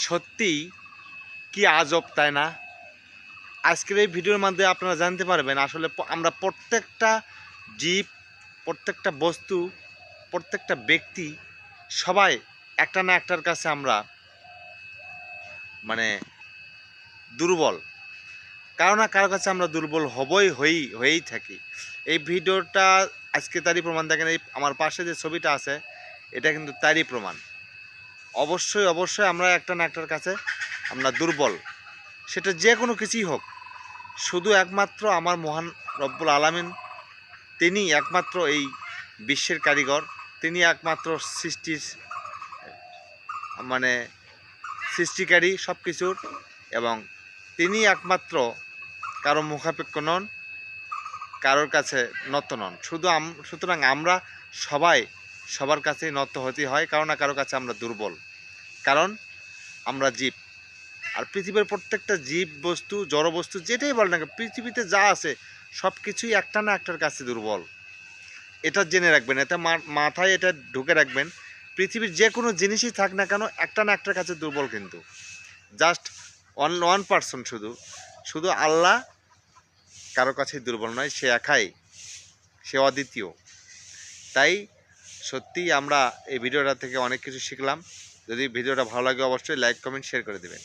সত্যিই কি আজব, তাই না? আজকের এই ভিডিওর মাধ্যমে আপনারা জানতে পারবেন আসলে আমরা প্রত্যেকটা জীব, প্রত্যেকটা বস্তু, প্রত্যেকটা ব্যক্তি সবাই একটা না একটার কাছে আমরা মানে দুর্বল। কারো না কারো কাছে আমরা দুর্বল হয়েই থাকি। এই ভিডিওটা আজকে তারই প্রমাণ। দেখেন, এই আমার পাশে যে ছবিটা আছে এটা কিন্তু তারই প্রমাণ। অবশ্যই আমরা একটা না একটার কাছে আমরা দুর্বল, সেটা যে কোনো কিছুই হোক। শুধু একমাত্র আমার মহান রব্বুল আলামিন, তিনি একমাত্র এই বিশ্বের কারিগর, তিনি একমাত্র সৃষ্টিকারী সব কিছুর, এবং তিনি একমাত্র কারো মুখাপেক্ষ নন, কারোর কাছে নত নন। সুতরাং আমরা সবাই সবার কাছেই নত হতে হয়, কারো না কারো কাছে আমরা দুর্বল, কারণ আমরা জীব। আর পৃথিবীর প্রত্যেকটা জীব বস্তু, জড় বস্তু, যেটাই বল না, পৃথিবীতে যা আছে সব কিছুই একটা না একটার কাছে দুর্বল। এটা জেনে রাখবেন, এটা মাথায় এটা ঢুকে রাখবেন। পৃথিবীর যে কোনো জিনিসই থাক না কেন একটা না একটার কাছে দুর্বল, কিন্তু জাস্ট ওয়ান পার্সন, শুধু আল্লাহ কারো কাছেই দুর্বল নয়, সে একাই, সে অদ্বিতীয়। তাই সত্যিই আমরা এই ভিডিওটা থেকে অনেক কিছু শিখলাম। যদি ভিডিওটা ভালো লাগে অবশ্যই লাইক, কমেন্ট, শেয়ার করে দেবেন।